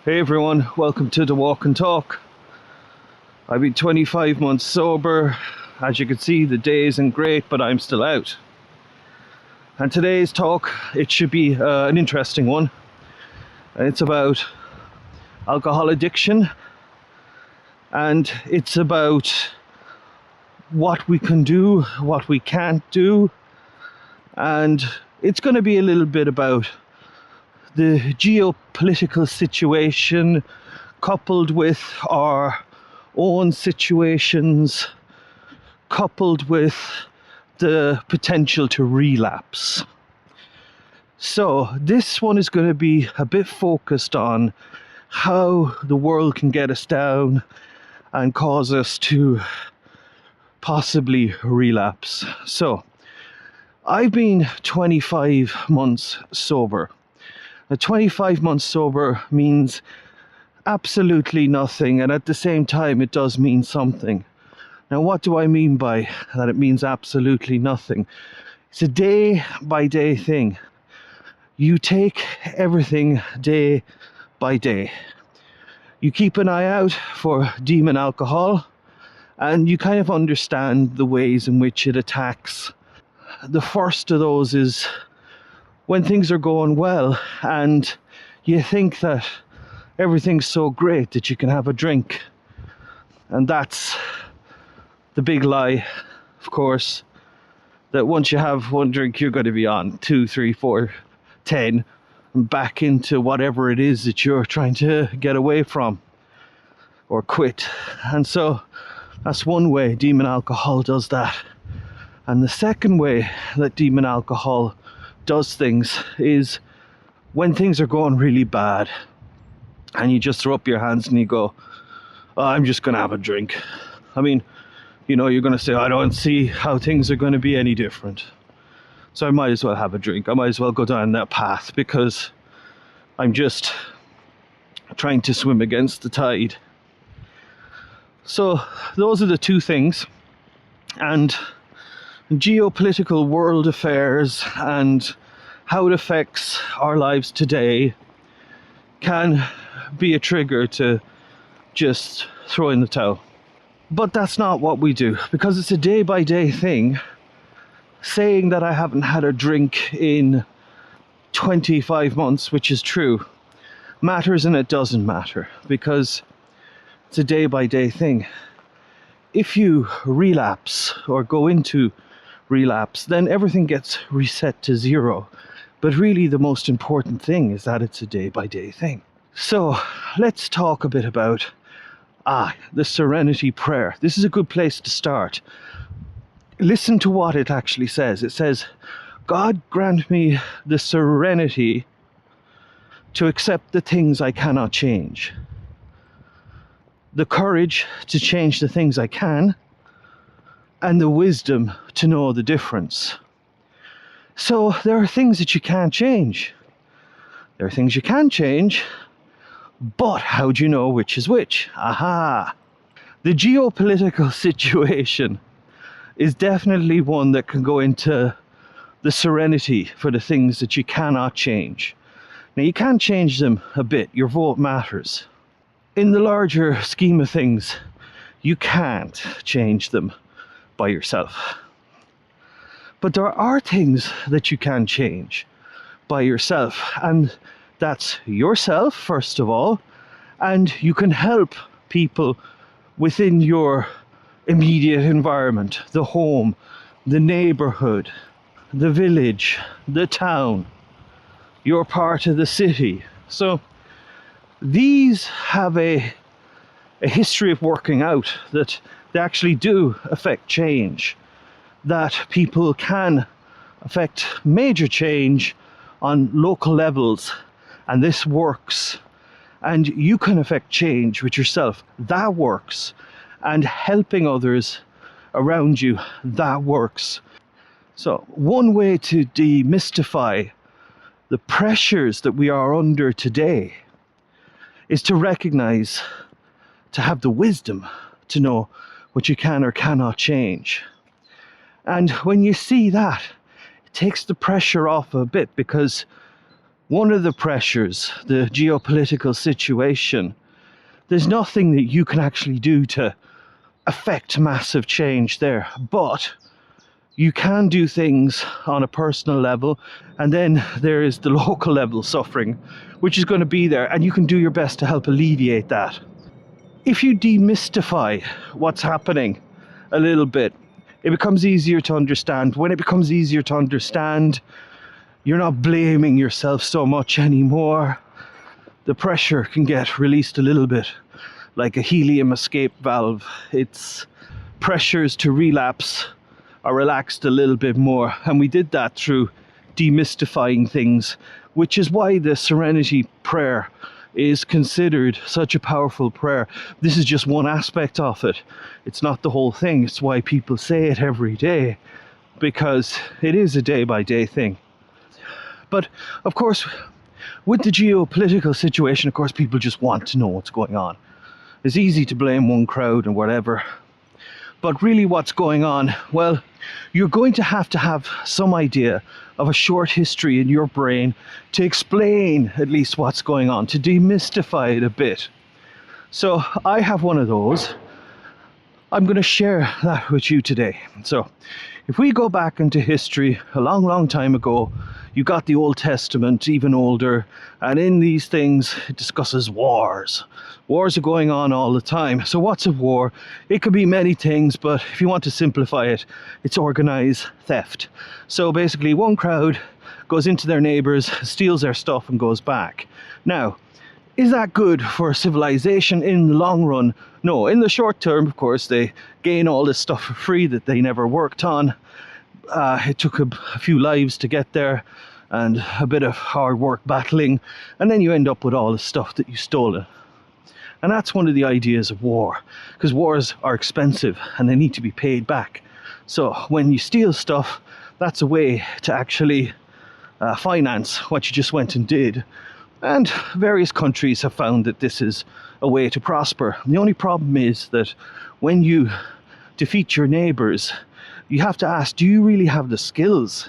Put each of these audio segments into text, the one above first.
Hey everyone, welcome to the Walk and Talk. I've been 25 months sober. As you can see, the day isn't great, but I'm still out. And today's talk, it should be an interesting one. It's about alcohol addiction, and it's about what we can do, what we can't do, and it's going to be a little bit about the geopolitical situation coupled with our own situations, coupled with the potential to relapse. So this one is going to be a bit focused on how the world can get us down and cause us to possibly relapse. So I've been 25 months sober. 25 months sober means absolutely nothing, and at the same time it does mean something. Now, what do I mean by that it means absolutely nothing? It's a day by day thing. You take everything day by day. You keep an eye out for demon alcohol, and you kind of understand the ways in which it attacks. The first of those is when things are going well and you think that everything's so great that you can have a drink. And that's the big lie, of course, that once you have one drink, you're going to be on 2, 3, 4, 10, and back into whatever it is that you're trying to get away from or quit. And so that's one way demon alcohol does that. And the second way that demon alcohol does things is when things are going really bad and you just throw up your hands and you go, oh, I'm just going to have a drink. I mean, you know, you're going to say, I don't see how things are going to be any different, so I might as well have a drink. I might as well go down that path because I'm just trying to swim against the tide. So those are the two things. And geopolitical world affairs and how it affects our lives today can be a trigger to just throw in the towel. But that's not what we do, because it's a day by day thing. Saying that I haven't had a drink in 25 months, which is true, matters and it doesn't matter, because it's a day by day thing. If you relapse or go into relapse, then everything gets reset to zero. But really the most important thing is that it's a day by day thing. So let's talk a bit about the serenity prayer. This is a good place to start. Listen to what it actually says. It says, God grant me the serenity to accept the things I cannot change, the courage to change the things I can, and the wisdom to know the difference. So there are things that you can't change. There are things you can change, but how do you know which is which? Aha! The geopolitical situation is definitely one that can go into the serenity for the things that you cannot change. Now, you can change them a bit. Your vote matters. In the larger scheme of things, you can't change them by yourself. But there are things that you can change by yourself, and that's yourself, first of all, and you can help people within your immediate environment, the home, the neighborhood, the village, the town, your part of the city. So these have a history of working out, that they actually do affect change, that people can affect major change on local levels, and this works. And you can affect change with yourself. That works. And helping others around you, that works. So one way to demystify the pressures that we are under today is to recognize, to have the wisdom to know what you can or cannot change. And when you see that, it takes the pressure off a bit, because One of the pressures, the geopolitical situation, there's nothing that you can actually do to affect massive change there, but you can do things on a personal level, and then there is the local level suffering, which is going to be there, and you can do your best to help alleviate that. If you demystify what's happening a little bit, it becomes easier to understand. When it becomes easier to understand, you're not blaming yourself so much anymore. The pressure can get released a little bit, like a helium escape valve. Its pressures to relapse are relaxed a little bit more, and we did that through demystifying things, which is why the serenity prayer is considered such a powerful prayer. This is just one aspect of it. It's not the whole thing. It's why people say it every day, because it is a day-by-day thing. But of course, with the geopolitical situation, of course, people just want to know what's going on. It's easy to blame one crowd and whatever. But really what's going on, well, you're going to have some idea of a short history in your brain to explain at least what's going on, to demystify it a bit. So I have one of those. I'm going to share that with you today. So if we go back into history a long, long time ago, you got the Old Testament, even older, and in these things it discusses wars. Wars are going on all the time. So what's a war? It could be many things, but if you want to simplify it, it's organized theft. So basically one crowd goes into their neighbors, steals their stuff and goes back. Now, is that good for civilization in the long run? No. In the short term, of course, they gain all this stuff for free that they never worked on. It took a few lives to get there and a bit of hard work battling, and then you end up with all the stuff that you stole. And that's one of the ideas of war, because wars are expensive and they need to be paid back. So when you steal stuff, that's a way to actually finance what you just went and did. And various countries have found that this is a way to prosper. The only problem is that when you defeat your neighbors, you have to ask, do you really have the skills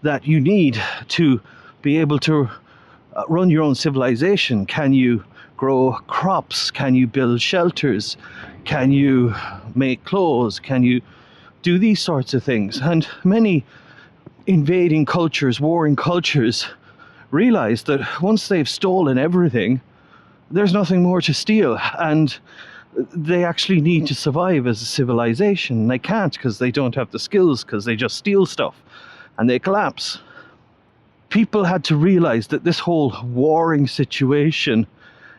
that you need to be able to run your own civilization? Can you grow crops? Can you build shelters? Can you make clothes? Can you do these sorts of things? And many invading cultures, warring cultures, realize that once they've stolen everything, there's nothing more to steal, and they actually need to survive as a civilization. They can't, because they don't have the skills, because they just steal stuff and they collapse. People had to realize that this whole warring situation,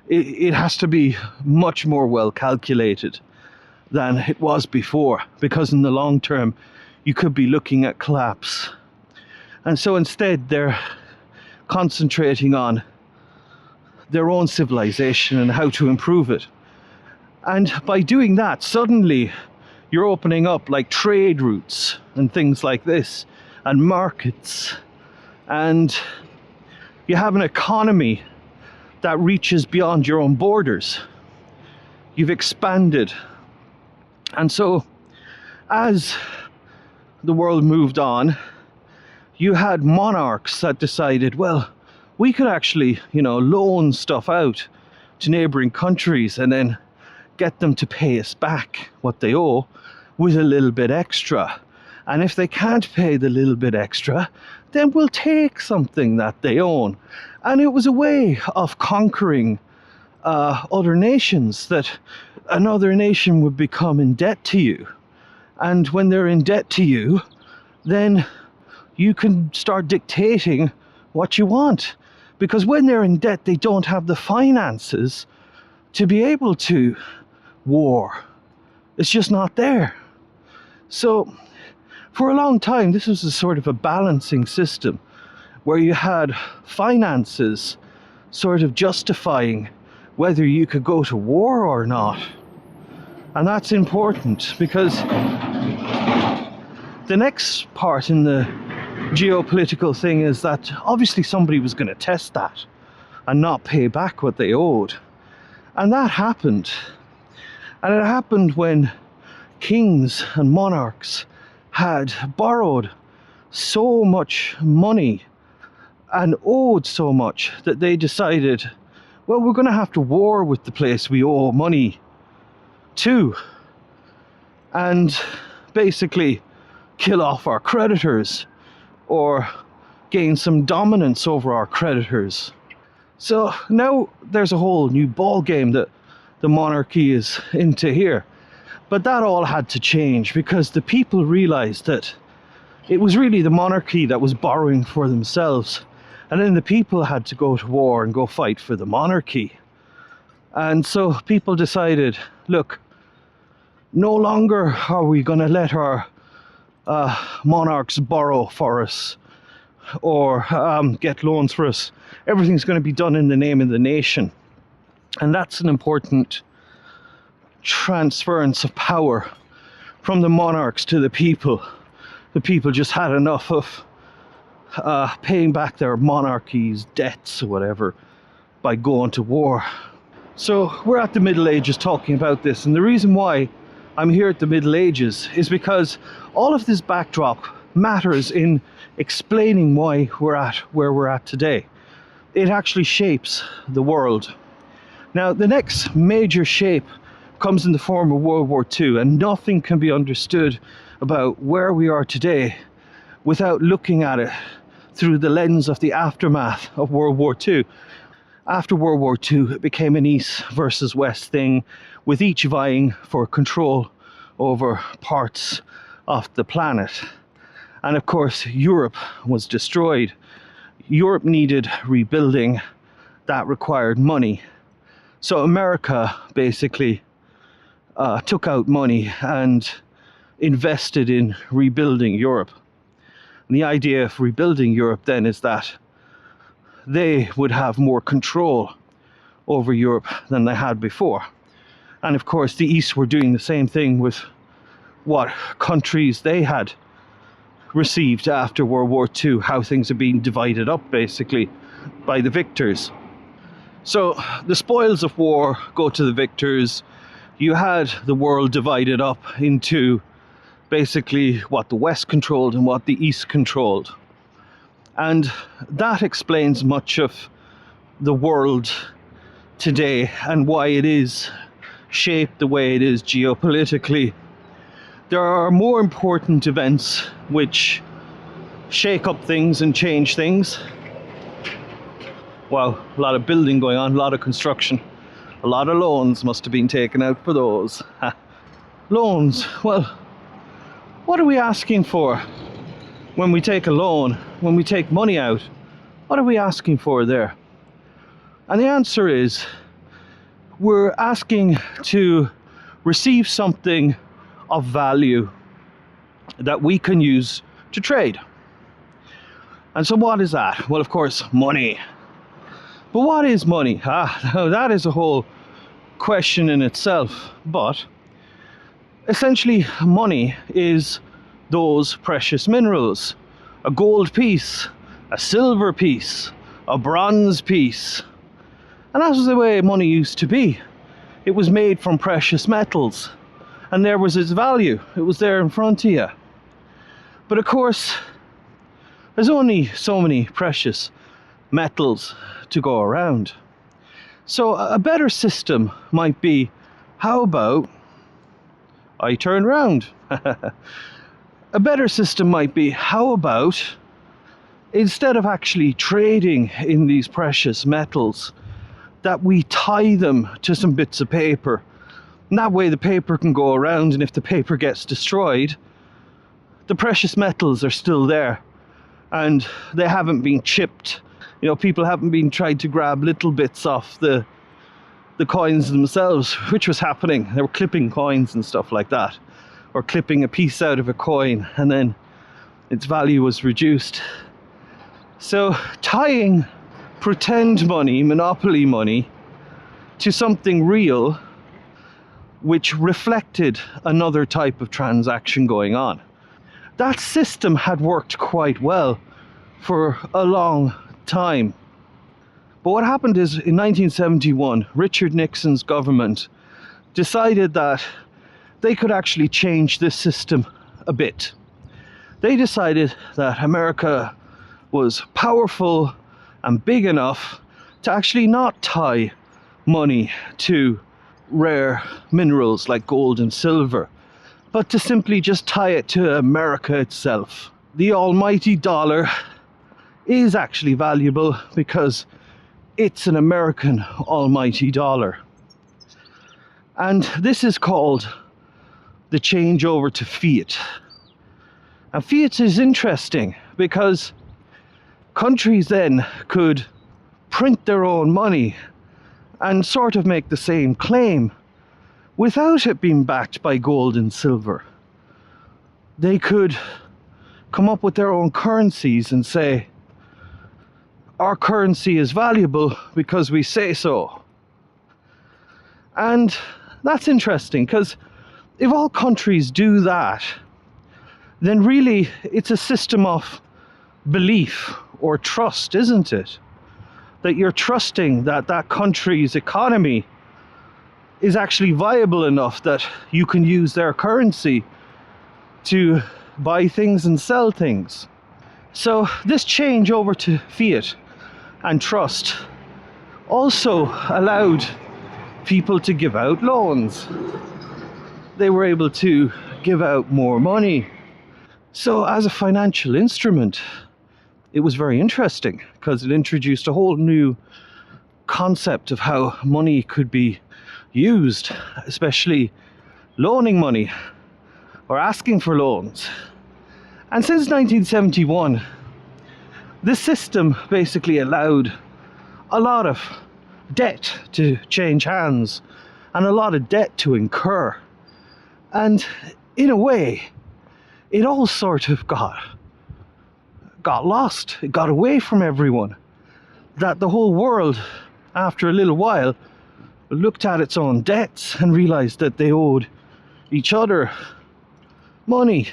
it has to be much more well calculated than it was before, because in the long term you could be looking at collapse. And so instead they're concentrating on their own civilization and how to improve it. And by doing that, suddenly you're opening up like trade routes and things like this, and markets, and you have an economy that reaches beyond your own borders. You've expanded. And so as the world moved on, you had monarchs that decided, well, we could actually, loan stuff out to neighboring countries and then get them to pay us back what they owe with a little bit extra. And if they can't pay the little bit extra, then we'll take something that they own. And it was a way of conquering other nations, that another nation would become in debt to you. And when they're in debt to you, then you can start dictating what you want. Because when they're in debt, they don't have the finances to be able to war. It's just not there. So for a long time, this was a sort of a balancing system where you had finances sort of justifying whether you could go to war or not. And that's important, because the next part in the geopolitical thing is that obviously somebody was going to test that and not pay back what they owed. And that happened. And it happened when kings and monarchs had borrowed so much money and owed so much that they decided, well, we're going to have to war with the place we owe money to, and basically kill off our creditors or gain some dominance over our creditors. So now there's a whole new ball game that the monarchy is into here. But that all had to change because the people realized that it was really the monarchy that was borrowing for themselves, and then the people had to go to war and go fight for the monarchy. And so people decided, look, no longer are we going to let our monarchs borrow for us or get loans for us. Everything's going to be done in the name of the nation. And that's an important transference of power from the monarchs to the people. The people just had enough of paying back their monarchy's debts or whatever by going to war. So we're at the Middle Ages talking about this, and the reason why I'm here at the Middle Ages is because all of this backdrop matters in explaining why we're at where we're at today. It actually shapes the world. Now, the next major shape comes in the form of World War II, and nothing can be understood about where we are today without looking at it through the lens of the aftermath of World War II. After World War II, it became an East versus West thing, with each vying for control over parts of the planet. And of course, Europe was destroyed. Europe needed rebuilding. That required money. So America basically took out money and invested in rebuilding Europe. And the idea of rebuilding Europe then is that they would have more control over Europe than they had before. And of course, the East were doing the same thing with what countries they had received after World War II, how things are being divided up basically by the victors. So the spoils of war go to the victors. You had the world divided up into basically what the West controlled and what the East controlled. And that explains much of the world today and why it is shaped the way it is geopolitically. There are more important events which shake up things and change things. Wow, a lot of building going on, a lot of construction. A lot of loans must have been taken out for those. Loans, well, what are we asking for when we take a loan, when we take money out? What are we asking for there? And the answer is, we're asking to receive something of value that we can use to trade. And so what is that? Well, of course, money. But what is money? Now that is a whole question in itself. But essentially, money is those precious minerals. A gold piece, a silver piece, a bronze piece. And that was the way money used to be. It was made from precious metals. And there was its value. It was there in front of you. But of course, there's only so many precious metals to go around. So a better system might be, how about I turn around? A better system might be, how about instead of actually trading in these precious metals, that we tie them to some bits of paper. And that way the paper can go around, and if the paper gets destroyed, the precious metals are still there and they haven't been chipped. You know, people haven't been trying to grab little bits off the coins themselves, which was happening. They were clipping coins and stuff like that, or clipping a piece out of a coin, and then its value was reduced. So tying pretend money, monopoly money, to something real which reflected another type of transaction going on. That system had worked quite well for a long time. But what happened is, in 1971, Richard Nixon's government decided that they could actually change this system a bit. They decided that America was powerful and big enough to actually not tie money to rare minerals like gold and silver, but to simply just tie it to America itself. The almighty dollar is actually valuable because it's an American almighty dollar. And this is called the changeover to fiat. And fiat is interesting because countries then could print their own money and sort of make the same claim without it being backed by gold and silver. They could come up with their own currencies and say, our currency is valuable because we say so. And that's interesting, because if all countries do that, then really it's a system of belief or trust, isn't it? That you're trusting that that country's economy is actually viable enough that you can use their currency to buy things and sell things. So this change over to fiat and trust also allowed people to give out loans. They were able to give out more money. So as a financial instrument, it was very interesting because it introduced a whole new concept of how money could be used, especially loaning money or asking for loans. And since 1971, this system basically allowed a lot of debt to change hands and a lot of debt to incur. And in a way, it all sort of got lost. It got away from everyone. That the whole world, after a little while, looked at its own debts and realized that they owed each other money,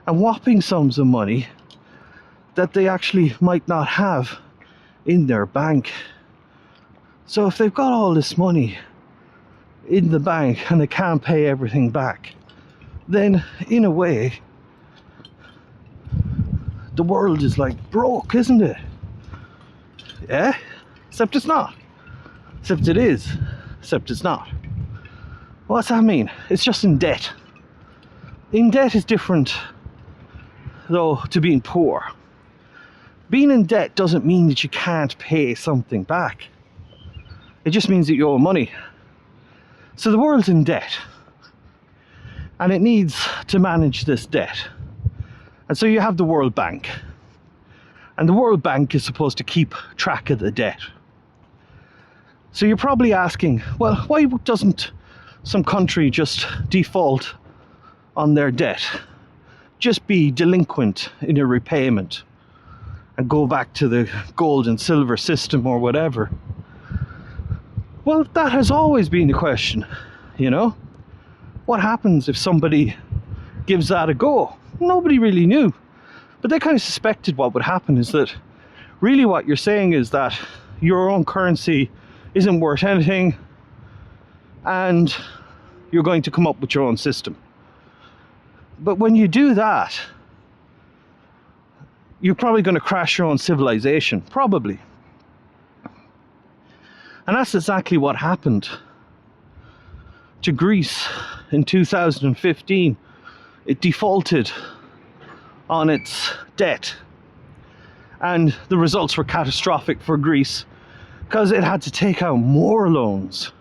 and whopping sums of money that they actually might not have in their bank. So if they've got all this money in the bank and they can't pay everything back, then in a way the world is like broke, isn't it? Yeah? Except it's not. Except it is. Except it's not. What's that mean? It's just in debt. In debt is different, though, to being poor. Being in debt doesn't mean that you can't pay something back. It just means that you owe money. So the world's in debt, and it needs to manage this debt. And so you have the World Bank, and the World Bank is supposed to keep track of the debt. So you're probably asking, well, why doesn't some country just default on their debt? Just be delinquent in your repayment and go back to the gold and silver system or whatever. Well, that has always been the question, you know? What happens if somebody gives that a go? Nobody really knew. But they kind of suspected what would happen is that really what you're saying is that your own currency isn't worth anything and you're going to come up with your own system. But when you do that, you're probably going to crash your own civilization, probably. And that's exactly what happened to Greece in 2015. It defaulted on its debt. And the results were catastrophic for Greece because it had to take out more loans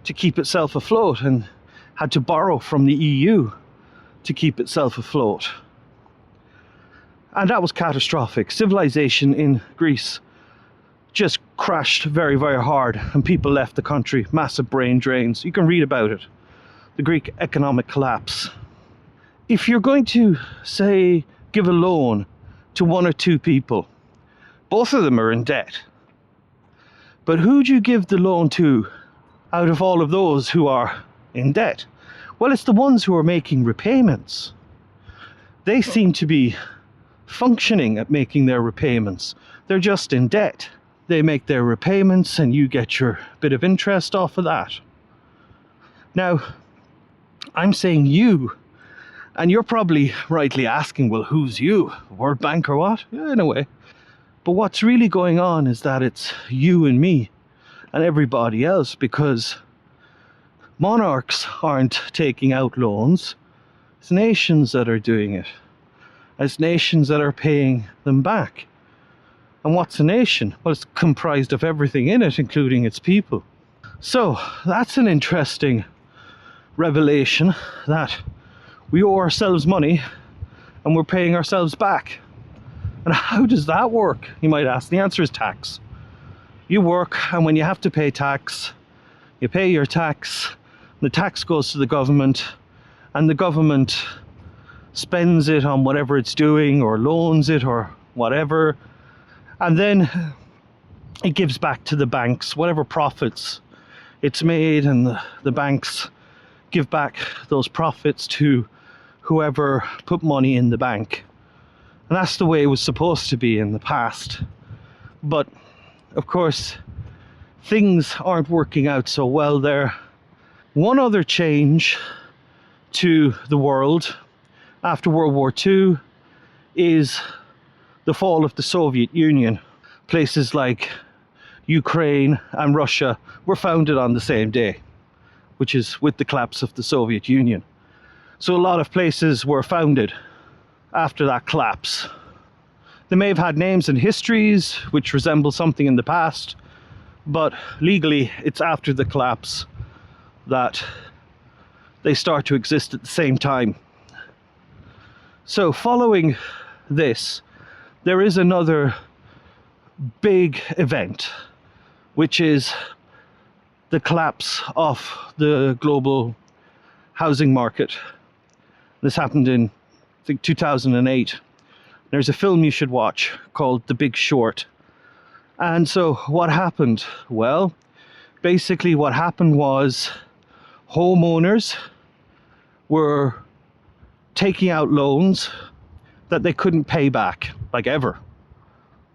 to keep itself afloat and had to borrow from the EU to keep itself afloat. And that was catastrophic. Civilization in Greece just crashed very, very hard and people left the country. Massive brain drains. You can read about it. The Greek economic collapse. If you're going to, say, give a loan to one or two people, both of them are in debt. But who do you give the loan to out of all of those who are in debt? Well, it's the ones who are making repayments. They seem to be functioning at making their repayments. They're just in debt. They make their repayments and you get your bit of interest off of that. Now, I'm saying you, and you're probably rightly asking, well, who's you? World Bank or what? Yeah, in a way. But what's really going on is that it's you and me and everybody else, because monarchs aren't taking out loans. It's nations that are doing it. It's nations that are paying them back. And what's a nation? Well, it's comprised of everything in it, including its people. So that's an interesting revelation, that we owe ourselves money and we're paying ourselves back. And how does that work, you might ask? The answer is tax. You work, and when you have to pay tax, you pay your tax, the tax goes to the government, and the government spends it on whatever it's doing, or loans it, or whatever, and then it gives back to the banks whatever profits it's made, and the banks give back those profits to whoever put money in the bank. And that's the way it was supposed to be in the past. But of course, things aren't working out so well there. One other change to the world after World War II is the fall of the Soviet Union. Places like Ukraine and Russia were founded on the same day, which is with the collapse of the Soviet Union. So a lot of places were founded after that collapse. They may have had names and histories which resemble something in the past, but legally it's after the collapse that they start to exist at the same time. So following this, there is another big event, which is the collapse of the global housing market. This happened in, I think, 2008. There's a film you should watch called The Big Short. And so what happened? Well, basically what happened was homeowners were taking out loans that they couldn't pay back, like ever.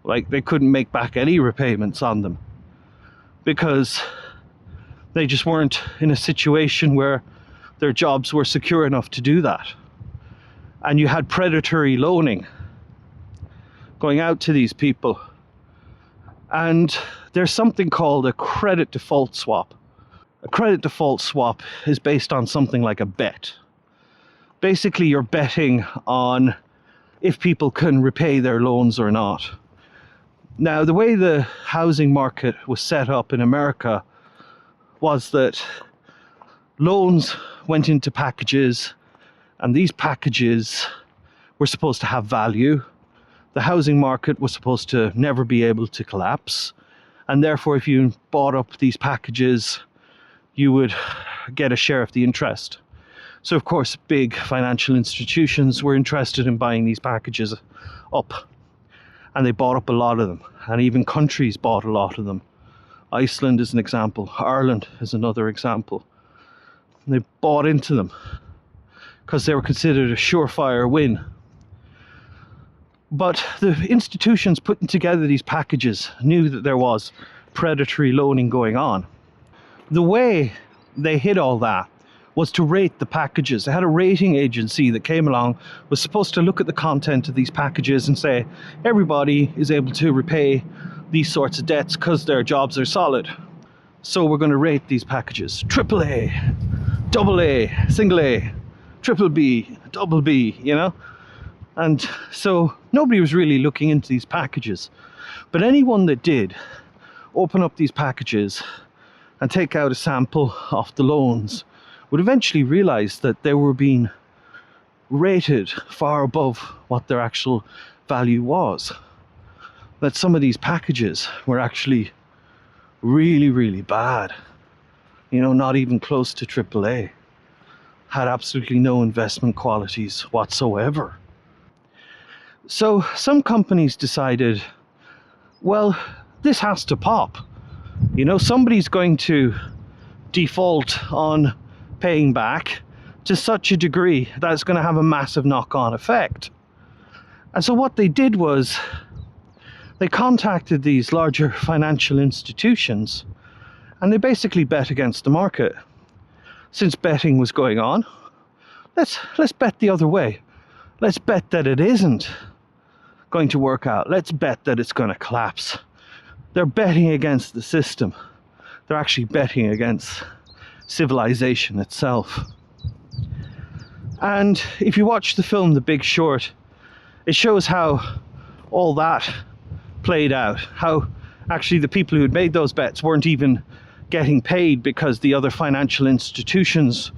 Like they couldn't make back any repayments on them, because they just weren't in a situation where their jobs were secure enough to do that. And you had predatory loaning going out to these people. And there's something called a credit default swap. A credit default swap is based on something like a bet. Basically, you're betting on if people can repay their loans or not. Now, the way the housing market was set up in America was that loans went into packages, and these packages were supposed to have value. The housing market was supposed to never be able to collapse, and therefore if you bought up these packages, you would get a share of the interest. So of course big financial institutions were interested in buying these packages up, and they bought up a lot of them, and even countries bought a lot of them. Iceland is an example, Ireland is another example. And they bought into them because they were considered a surefire win. But the institutions putting together these packages knew that there was predatory loaning going on. The way they hid all that was to rate the packages. They had a rating agency that came along, was supposed to look at the content of these packages and say, everybody is able to repay these sorts of debts because their jobs are solid. So we're going to rate these packages. AAA, AA, single A, triple B, double B, you know? And so nobody was really looking into these packages. But anyone that did open up these packages and take out a sample of the loans would eventually realize that they were being rated far above what their actual value was. That some of these packages were actually really, really bad. You know, not even close to AAA. Had absolutely no investment qualities whatsoever. So some companies decided, well, this has to pop. You know, somebody's going to default on paying back to such a degree that it's going to have a massive knock-on effect. And so what they did was they contacted these larger financial institutions, and they basically bet against the market. Since betting was going on, let's bet the other way. Let's bet that it isn't going to work out. Let's bet that it's going to collapse. They're betting against the system. They're actually betting against civilization itself. And if you watch the film The Big Short, it shows how all that played out, how actually the people who had made those bets weren't even getting paid because the other financial institutions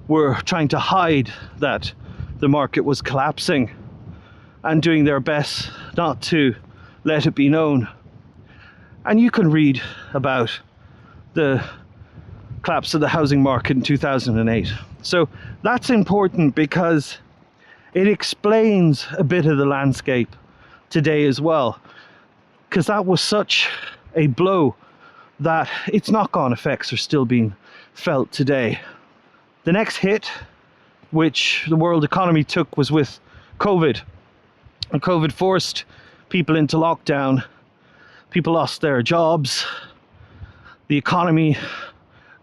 were trying to hide that the market was collapsing and doing their best not to let it be known. And you can read about the collapse of the housing market in 2008. So that's important because it explains a bit of the landscape today as well, because that was such a blow that its knock-on effects are still being felt today. The next hit, which the world economy took, was with COVID. And COVID forced people into lockdown. People lost their jobs. The economy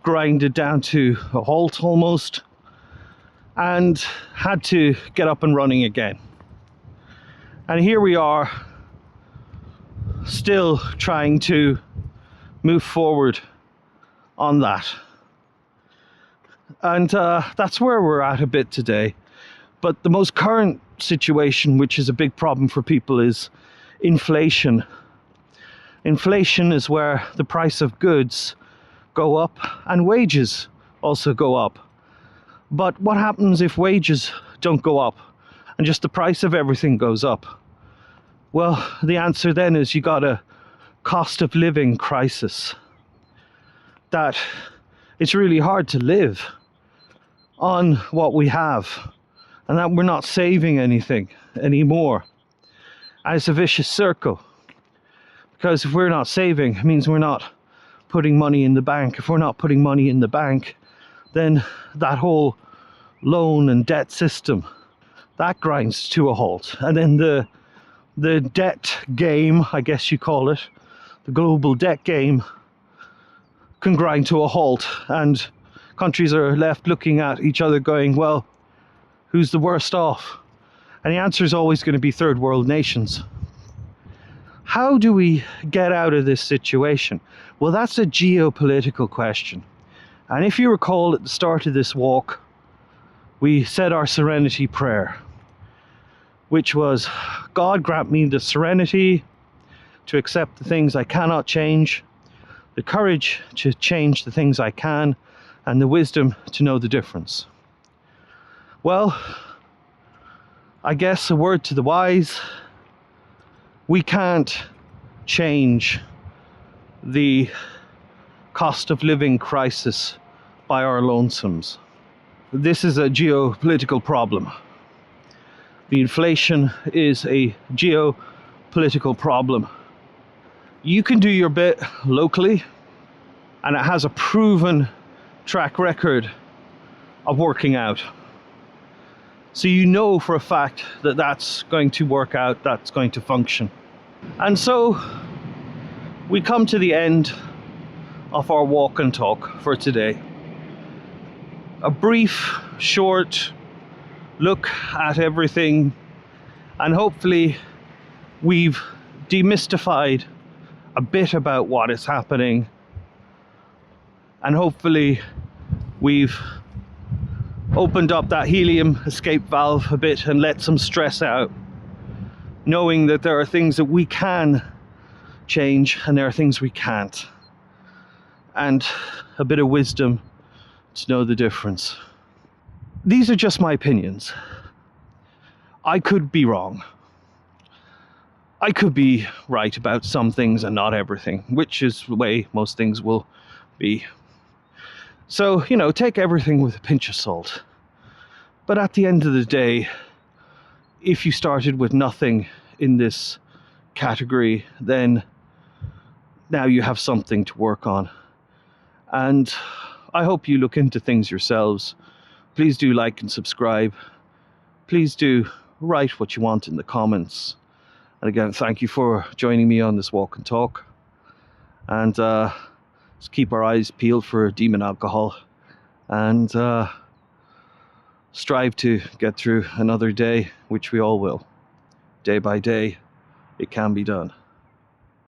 grinded down to a halt almost, and had to get up and running again. And here we are, still trying to move forward on that. And that's where we're at a bit today. But the most current situation, which is a big problem for people, is inflation. Inflation is where the price of goods go up and wages also go up. But what happens if wages don't go up and just the price of everything goes up? Well, the answer then is you got a cost of living crisis. That it's really hard to live on what we have, and that we're not saving anything anymore. And it's a vicious circle, because if we're not saving, it means we're not putting money in the bank. If we're not putting money in the bank, then that whole loan and debt system, that grinds to a halt. And then the debt game, I guess you call it, the global debt game, can grind to a halt, and countries are left looking at each other going, well, who's the worst off? And the answer is always going to be third world nations. How do we get out of this situation? Well, that's a geopolitical question. And if you recall, at the start of this walk, we said our serenity prayer, which was, God, grant me the serenity to accept the things I cannot change, the courage to change the things I can, and the wisdom to know the difference. Well, I guess a word to the wise, we can't change the cost of living crisis by our lonesomes. This is a geopolitical problem. The inflation is a geopolitical problem. You can do your bit locally, and it has a proven track record of working out. So you know for a fact that that's going to work out, that's going to function. And so we come to the end of our walk and talk for today. A brief, short look at everything, and hopefully we've demystified a bit about what is happening, and hopefully we've opened up that helium escape valve a bit and let some stress out, knowing that there are things that we can change and there are things we can't, and a bit of wisdom to know the difference. These are just my opinions. I could be wrong. I could be right about some things and not everything, which is the way most things will be. So, take everything with a pinch of salt. But at the end of the day, if you started with nothing in this category, then now you have something to work on. And I hope you look into things yourselves. Please do like and subscribe. Please do write what you want in the comments. And again, thank you for joining me on this walk and talk. And let's keep our eyes peeled for demon alcohol, and strive to get through another day, which we all will, day by day, It can be done.